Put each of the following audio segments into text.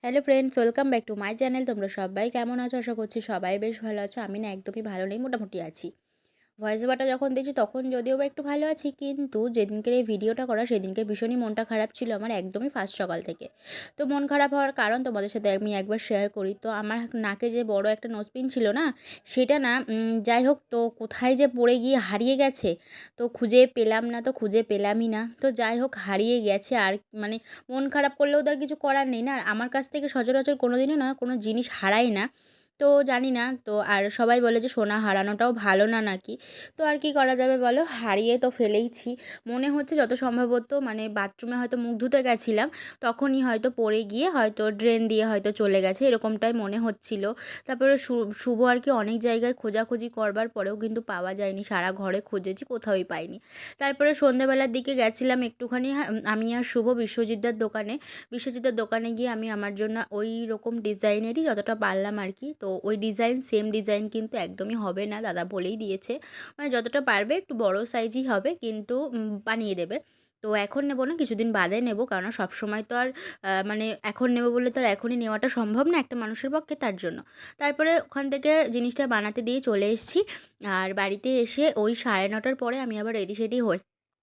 Hello friends, welcome back to my channel. তোমরা সবাই কেমন আছো? আশা করছি সবাই বেশ ভালো আছো। আমি না একদমই ভালো নেই, মোটামুটি আছি। ভয়েস ওভারটা যখন দিয়েছি তখন যদিও বা একটু ভালো আছি, কিন্তু যেদিনকের এই ভিডিওটা করা সেদিনকে ভীষণই মনটা খারাপ ছিল আমার, একদমই ফার্স্ট সকাল থেকে। তো মন খারাপ হওয়ার কারণ তোমাদের সাথে আমি একবার শেয়ার করি। তো আমার নাকে যে বড় একটা নোজপিন ছিল না, সেটা না যাই হোক, তো কোথায় যে পড়ে গিয়ে হারিয়ে গেছে। তো খুঁজে পেলাম না, তো খুঁজে পেলামই না, তো যাই হোক হারিয়ে গেছে। আর মানে মন খারাপ করলেও তো আর কিছু করার নেই না। আর আমার কাছ থেকে সচরাচর কোনো দিনও না কোনো জিনিস হারায় না। তো জানি না, তো আর সবাই বলে যে সোনা হারানোটাও ভালো না নাকি। তো আর কি করা যাবে বলো, হারিয়ে তো ফেলেইছি। মনে হচ্ছে যত সম্ভবত মানে বাথরুমে হয়তো মুখ ধুতে গেছিলাম, তখনই হয়তো পড়ে গিয়ে হয়তো ড্রেন দিয়ে হয়তো চলে গেছে, এরকমটাই মনে হচ্ছিল। তারপরে শুভ আর কি অনেক জায়গায় খোঁজাখুঁজি করবার পরেও কিন্তু পাওয়া যায়নি, সারা ঘরে খুঁজেছি, কোথাওই পাইনি। তারপরে সন্ধ্যাবেলার দিকে গেছিলাম একটুখানি, আমি আর শুভ বিশ্বজিৎদার দোকানে গিয়ে আমি আমার জন্য ওই রকম ডিজাইনেরই যতটা পারলাম আর কি। তো ওই ডিজাইন সেম ডিজাইন কিন্তু একদমই হবে না, দাদা বলেই দিয়েছে। মানে যতটা পারবে একটু বড় সাইজই হবে, কিন্তু বানিয়ে দেবে। তো এখন নেবো না, কিছুদিন বাদে নেবো, কারণ সবসময় তো আর মানে এখন নেবো বলে তো আর এখনই নেওয়াটা সম্ভব না একটা মানুষের পক্ষে, তার জন্য। তারপরে ওখান থেকে জিনিসটা বানাতে দিয়ে চলে এসেছি। আর বাড়িতে এসে ওই 9:30টার পরে আমি আবার রেডি সেডি হয়ে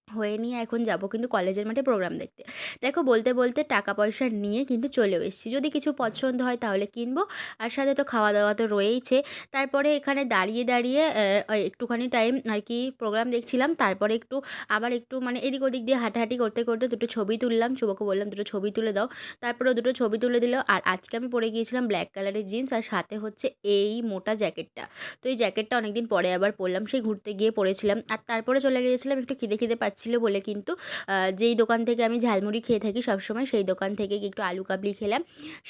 হয়ে নিয়ে এখন যাব কিন্তু কলেজের মাঠে প্রোগ্রাম দেখতে। দেখো বলতে বলতে টাকা পয়সা নিয়ে কিন্তু চলেও এসেছি, যদি কিছু পছন্দ হয় তাহলে কিনবো, আর সাথে তো খাওয়া দাওয়া তো রয়েইছে। তারপরে এখানে দাঁড়িয়ে দাঁড়িয়ে একটুখানি টাইম আর কি প্রোগ্রাম দেখছিলাম, তারপরে একটু আবার একটু মানে এদিক ওদিক দিয়ে হাঁটাহাঁটি করতে করতে দুটো ছবি তুললাম, শুভকে বললাম দুটো ছবি তুলে দাও। তারপরেও দুটো ছবি তুলে দিল। আর আজকে আমি পরে গিয়েছিলাম ব্ল্যাক কালারের জিন্স, আর সাথে হচ্ছে এই মোটা জ্যাকেটটা। তো এই জ্যাকেটটা অনেকদিন পরে আবার পরলাম, সেই ঘুরতে গিয়ে পরেছিলাম। আর তারপরে চলে গিয়েছিলাম, একটু খিদে খিদে পাচ্ছিল বলে কিন্তু যেই দোকান থেকে আমি ঝালমুড়ি খেয়ে থাকি সবসময়, সেই দোকান থেকে একটু আলু কাবলি খেলাম,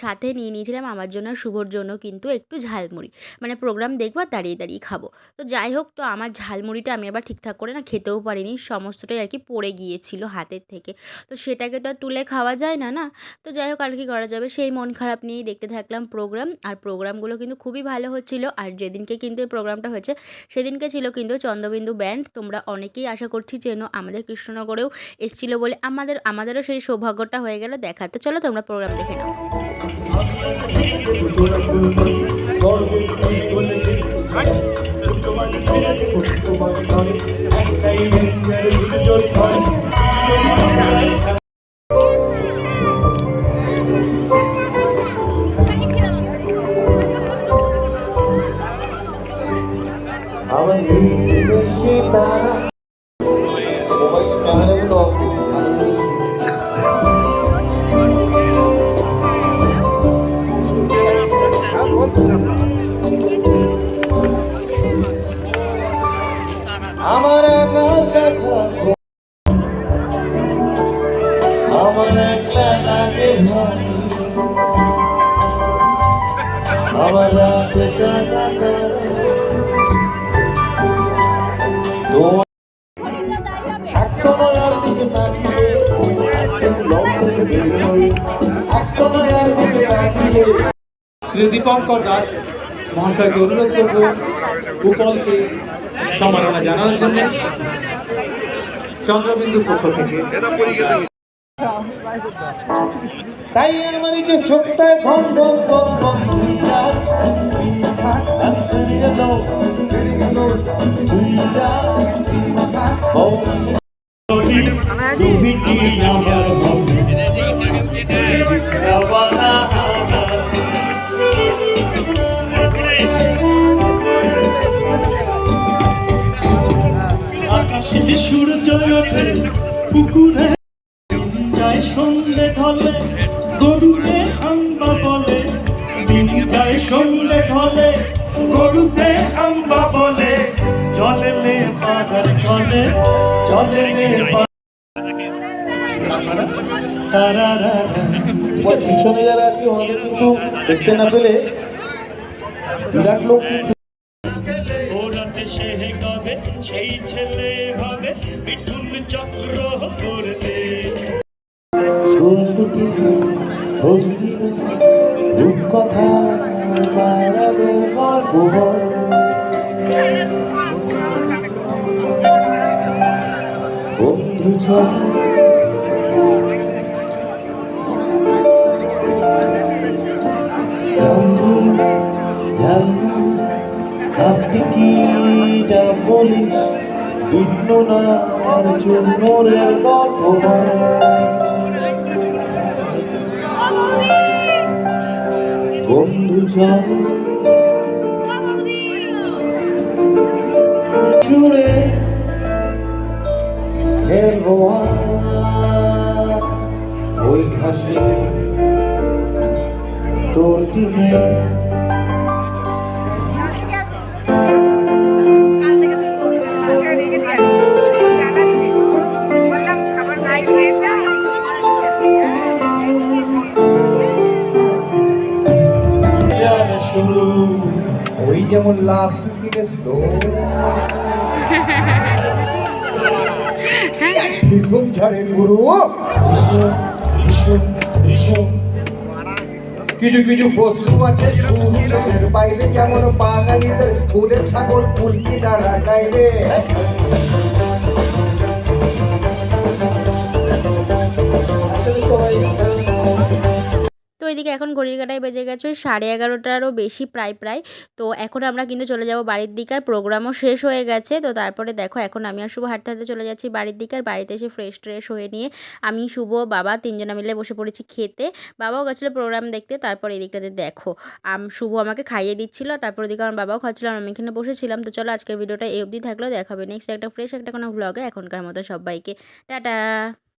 সাথে নিয়ে নিয়েছিলাম আমার জন্য আর শুভর জন্য কিন্তু একটু ঝালমুড়ি। মানে প্রোগ্রাম দেখবো আর দাঁড়িয়ে দাঁড়িয়ে খাবো। তো যাই হোক, তো আমার ঝালমুড়িটা আমি আবার ঠিকঠাক করে না খেতেও পারিনি, সমস্তটাই আর কি পড়ে গিয়েছিল হাতের থেকে। তো সেটাকে তো আর তুলে খাওয়া যায় না না। তো যাই হোক, আর কি করা যাবে, সেই মন খারাপ নিয়েই দেখতে থাকলাম প্রোগ্রাম। আর প্রোগ্রামগুলো কিন্তু খুবই ভালো হচ্ছিল। আর যেদিনকে কিন্তু এই প্রোগ্রামটা হয়েছে সেদিনকে ছিল কিন্তু চন্দ্রবিন্দু ব্যান্ড। তোমরা অনেকেই আশা করছি চেনো, আমাদের কৃষ্ণনগরেও এসেছিলো বলে আমাদেরও সেই সৌভাগ্যটা হয়ে গেল দেখা। তো চলো তোমরা প্রোগ্রাম দেখে নাও। আমার দেশে তারা মোবাইল ক্যামেরাগুলো অফ ভালো করে আমার আকাশ দেখা আমার একলা লাগে ভাই আমার রাতে জাগা তারা তোমার একটা নয়ার দিকে তাকিয়ে একটা নয়ার দিকে তাকিয়ে শ্রী দীপঙ্কর দাস মহাশয়কে অনুরোধ করব গোপালকে সম্মাননা জানানোর জন্য চন্দ্রবিন্দু পক্ষ থেকে। তাই আমার এই যে ছোট্ট ঘন ঘন ঘন ঘন sweater I'm sitting alone, sweetheart, তুমি কি আমার আকাশে সূর্য ওঠে পুকুরে যায় সন্ধে ঢলে গরুতে হাম্বা বলে দিন যায় সন্ধে ঢলে গরুতে হাম্বা বলে চলে পাহাড় চলে তোমার পিছনে যারা আছে ওনাদের কিন্তু দেখতে না পেলে বিরাট লোক কিন্তু ওরাতে সে গাবে সেই ছেলে হবে মিঠুন চক্র করতে সুরসুটি ভজনি রূপকথা মারা দেবার ভুবন বন্ধু চল ভিন্ন না আর চুরমুরের গল্প নয়। বন্ধুজন জুড়ে ফেলবো আজ ওই ঘাসে তোর টিমে। যার শুরু ওই যেমন লাস্ট সিনে স্লো ভীষণ ঝাড়ে গুরু ভীষণ ভীষণ ভীষণ কিছু কিছু বস্তু আছে সুরের বাইরে, যেমন বাঙালিদের ফুলের সাগর ফুলকি দ্বারা গাইলে। আসলে সবাই তো এদিকে এখন ঘড়ির কাঁটায় বেজে গেছে ওই 11:30টারও বেশি প্রায়। তো এখন আমরা কিন্তু চলে যাব বাড়ির দিকে, আর প্রোগ্রামও শেষ হয়ে গেছে। তো তারপরে দেখো এখন আমি আর শুভ হাঁটতে হাঁটতে চলে যাচ্ছি বাড়ির দিকে, আর বাড়িতে এসে ফ্রেশ ট্রেশ হয়ে নিয়ে আমি শুভ বাবা তিনজনা মিলে বসে পড়েছি খেতে। বাবাও গেছিলো প্রোগ্রাম দেখতে। তারপর এদিকটাতে দেখো শুভ আমাকে খাইয়ে দিচ্ছিলো, তারপর ওদিকে আমার বাবাও খাচ্ছিল, আমি এখানে বসেছিলাম। তো চলো আজকের ভিডিওটা এই অবধি থাকলেও দেখাবে নেক্সট একটা ফ্রেশ একটা কোনো ভ্লগে। এখনকার মতো সবাইকে টাটা।